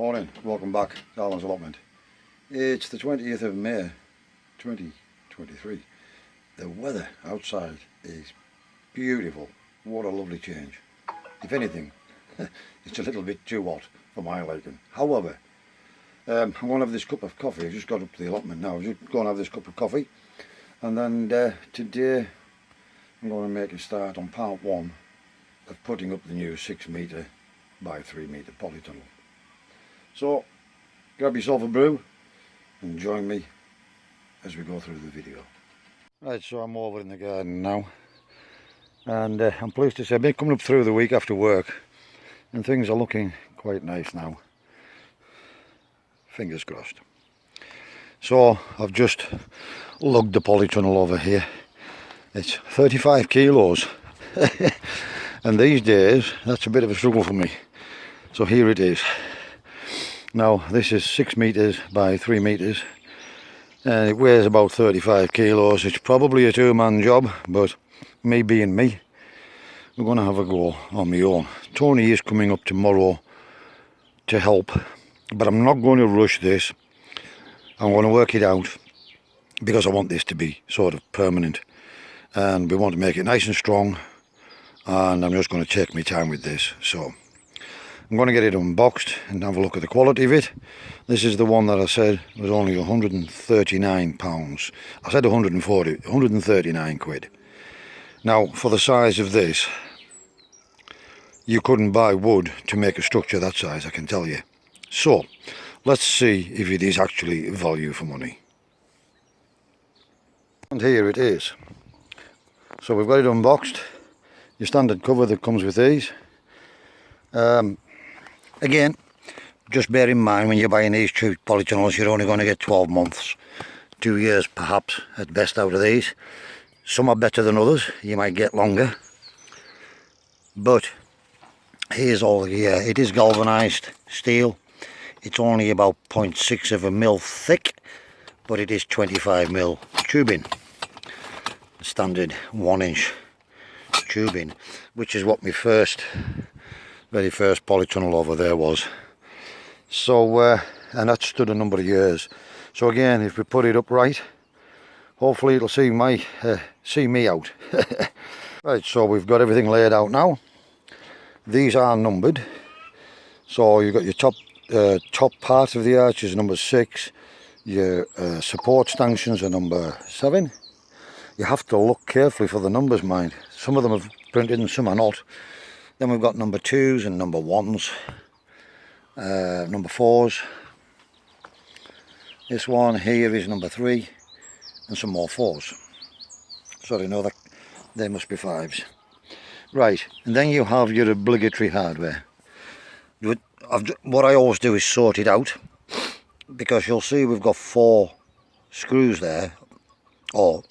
Morning, welcome back to Alan's Allotment. It's the 20th of May 2023. The weather outside is beautiful. What a lovely change. If anything, it's a little bit too hot for my liking. However, I'm going to have this cup of coffee. I just got up to the allotment now. I'm just going to have this cup of coffee, and then today I'm going to make a start on part 1 of putting up the new 6 metre by 3 metre polytunnel. So grab yourself a brew and join me as we go through the video. Right, so I'm over in the garden now, and I'm pleased to say I've been coming up through the week after work and things are looking quite nice now. Fingers crossed. So I've just lugged the polytunnel over here. It's 35 kilos and these days that's a bit of a struggle for me. So here it is. Now this is 6 metres by 3 metres and it weighs about 35 kilos. It's probably a 2-man job, but me being me, I'm going to have a go on my own. Tony is coming up tomorrow to help, but I'm not going to rush this. I'm going to work it out because I want this to be sort of permanent and we want to make it nice and strong, and I'm just going to take my time with this. So I'm going to get it unboxed and have a look at the quality of it. This is the one that I said was only £139. I said 139 quid. Now for the size of this, you couldn't buy wood to make a structure that size, I can tell you. So let's see if it is actually value for money. And here it is. So we've got it unboxed. Your standard cover that comes with these. Again, just bear in mind when you're buying these two polytunnels, you're only going to get 12 months, 2 years perhaps at best out of these. Some are better than others, you might get longer. But here's all the gear. It is galvanised steel. It's only about 0.6 of a mil thick, but it is 25mm tubing. Standard 1-inch tubing, which is what my very first polytunnel over there was. So and that stood a number of years. So again, if we put it up right, hopefully it'll see me out. Right, so we've got everything laid out now. These are numbered. So you've got your top part of the arch is number 6. Your support stanchions are number 7. You have to look carefully for the numbers, mind. Some of them are printed and some are not. Then we've got number 2s and number 1s, number 4s. This one here is number 3 and some more 4s. Sorry, no, they must be 5s. Right, and then you have your obligatory hardware. What I always do is sort it out, because you'll see we've got 4 screws there, or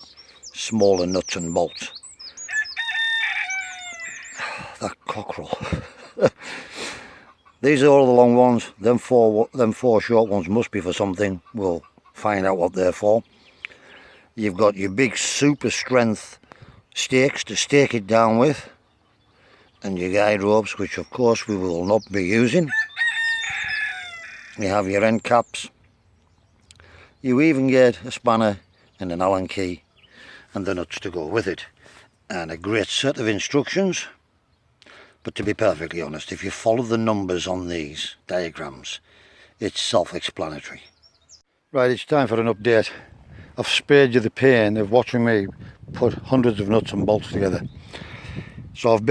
smaller nuts and bolts. That cockerel. These are all the long ones. Them four short ones must be for something. We'll find out what they're for. You've got your big super strength stakes to stake it down with, and your guide ropes, which of course we will not be using. You have your end caps. You even get a spanner and an Allen key and the nuts to go with it, and a great set of instructions. But to be perfectly honest, if you follow the numbers on these diagrams, it's self-explanatory. Right, it's time for an update. I've spared you the pain of watching me put hundreds of nuts and bolts together. So we've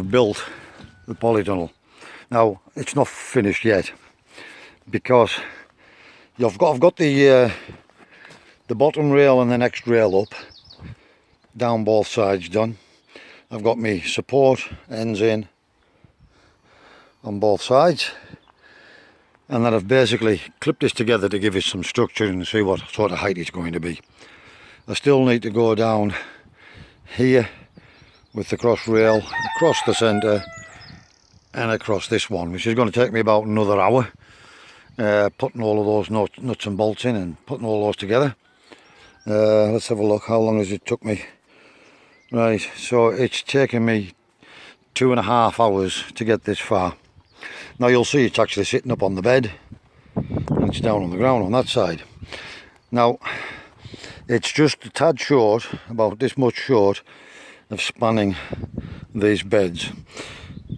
built the polytunnel. Now it's not finished yet, because I've got the bottom rail and the next rail up, down both sides done. I've got my support ends in on both sides, and then I've basically clipped this together to give it some structure and see what sort of height it's going to be. I still need to go down here with the cross rail across the centre and across this one, which is going to take me about another hour, putting all of those nuts and bolts in and putting all those together. Let's have a look. How long has it took me? Right, so it's taken me 2.5 hours to get this far. Now you'll see it's actually sitting up on the bed, and it's down on the ground on that side. Now it's just a tad short, about this much short, of spanning these beds.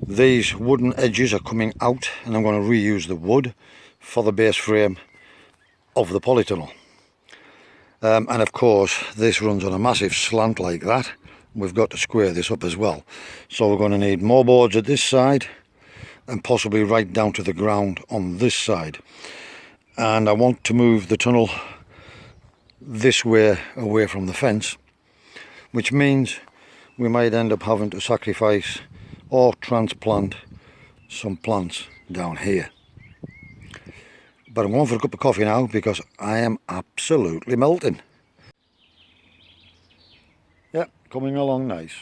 These wooden edges are coming out, and I'm going to reuse the wood for the base frame of the polytunnel. And of course this runs on a massive slant like that. We've got to square this up as well, so we're going to need more boards at this side and possibly right down to the ground on this side. And I want to move the tunnel this way away from the fence, which means we might end up having to sacrifice or transplant some plants down here. But I'm going for a cup of coffee now because I am absolutely melting. Yeah, coming along nice.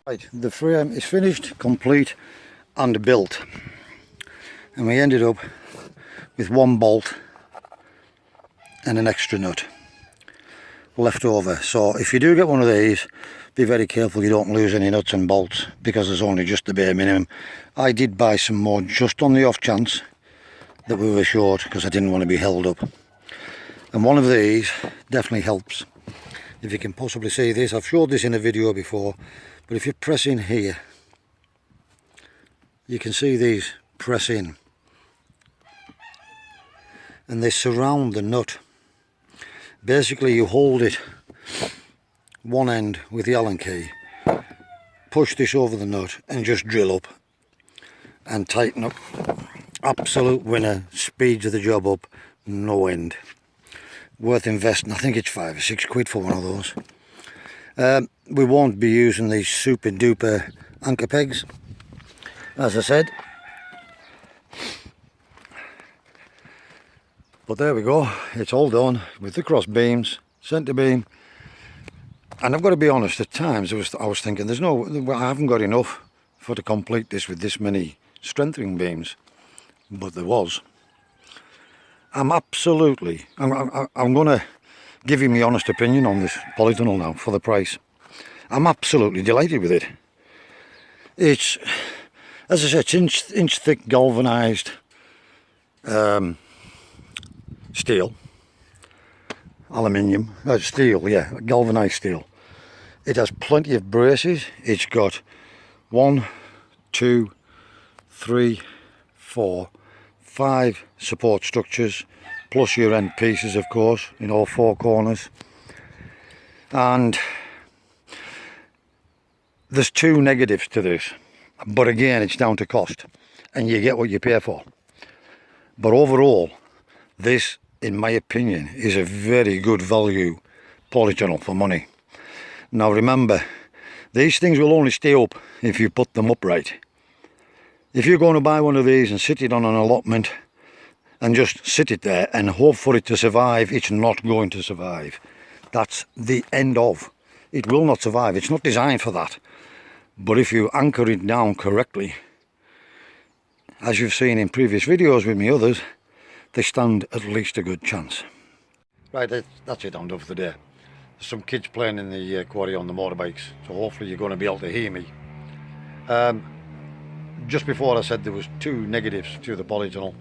Right, the frame is finished, complete and built. And we ended up with one bolt and an extra nut left over. So if you do get one of these, be very careful you don't lose any nuts and bolts, because there's only just the bare minimum. I did buy some more just on the off chance that we were short, because I didn't want to be held up. And one of these definitely helps. If you can possibly see this, I've showed this in a video before, but if you press in here, you can see these press in and they surround the nut. Basically you hold it one end with the Allen key, push this over the nut and just drill up and tighten up. Absolute winner, speeds the job up no end. Worth investing. I think it's £5 or £6 for one of those. We won't be using these super duper anchor pegs, as I said. But there we go, it's all done with the cross beams, centre beam. And I've got to be honest, at times I was thinking I haven't got enough to complete this with this many strengthening beams. But there was. I'm going to give you my honest opinion on this polytunnel now for the price. I'm absolutely delighted with it. It's, as I said, it's inch thick galvanised steel, aluminium, steel, yeah, galvanised steel. It has plenty of braces. It's got 1, 2, 3, 4, 5 support structures, plus your end pieces, of course, in all 4 corners. And there's 2 negatives to this, but again, it's down to cost, and you get what you pay for. But overall, this, in my opinion, is a very good value polytunnel for money. Now remember, these things will only stay up if you put them upright. If you're going to buy one of these and sit it on an allotment and just sit it there and hope for it to survive, it's not going to survive. That's the end of. It will not survive. It's not designed for that. But if you anchor it down correctly, as you've seen in previous videos with me others, they stand at least a good chance. Right, that's it, I'm done for the day. There's some kids playing in the quarry on the motorbikes, so hopefully you're going to be able to hear me. Just before I said there was 2 negatives to the polytunnel,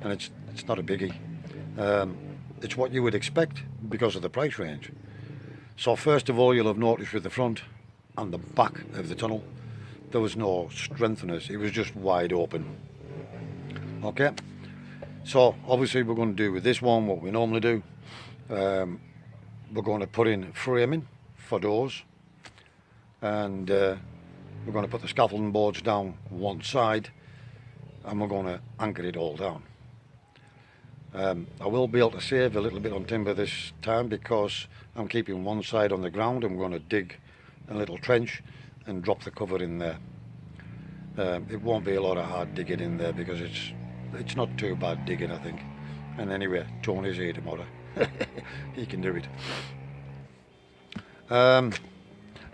and it's not a biggie. It's what you would expect because of the price range. So first of all, you'll have noticed with the front and the back of the tunnel, there was no strengtheners, it was just wide open. Okay, so obviously we're going to do with this one what we normally do. We're going to put in framing for doors, and we're going to put the scaffolding boards down one side, and we're going to anchor it all down. I will be able to save a little bit on timber this time because I'm keeping one side on the ground. I'm going to dig a little trench and drop the cover in there. It won't be a lot of hard digging in there because it's not too bad digging, I think. And anyway, Tony's here tomorrow. He can do it.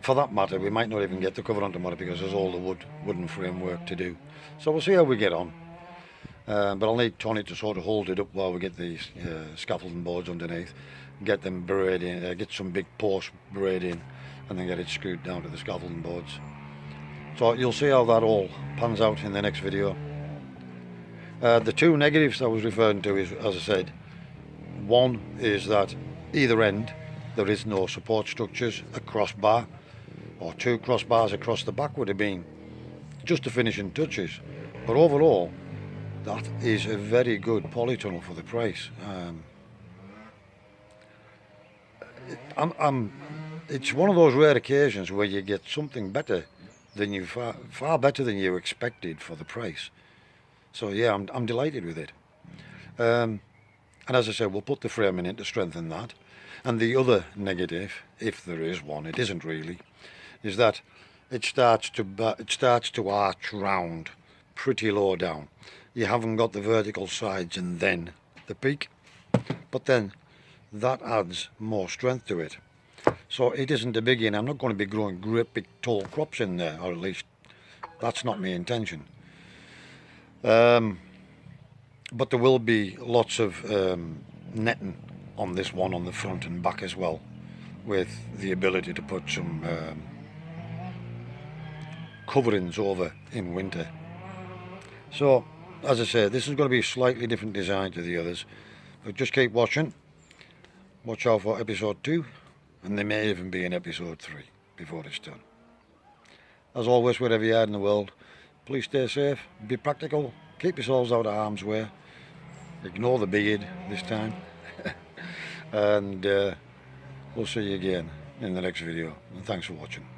For that matter, we might not even get the cover on tomorrow because there's all the wooden framework to do. So we'll see how we get on. But I'll need Tony to sort of hold it up while we get these scaffolding boards underneath, get them buried in, get some big posts buried in, and then get it screwed down to the scaffolding boards. So you'll see how that all pans out in the next video. The two negatives I was referring to is, as I said, one is that either end there is no support structures. A crossbar or two crossbars across the back would have been just the finishing touches, but overall that is a very good polytunnel for the price. It's one of those rare occasions where you get something better than you far better than you expected for the price. So yeah, I'm delighted with it. And as I said, we'll put the framing in to strengthen that. And the other negative, if there is one, it isn't really, is that it starts to arch round pretty low down. You haven't got the vertical sides and then the peak, but then that adds more strength to it. So it isn't a biggie, and I'm not going to be growing great big tall crops in there, or at least that's not my intention. But there will be lots of netting on this one on the front and back as well, with the ability to put some coverings over in winter. So as I say, this is going to be a slightly different design to the others, but just keep watching. Watch out for episode 2, and there may even be an episode 3 before it's done. As always, wherever you are in the world, please stay safe, be practical, keep yourselves out of harm's way, ignore the beard this time, and we'll see you again in the next video, and thanks for watching.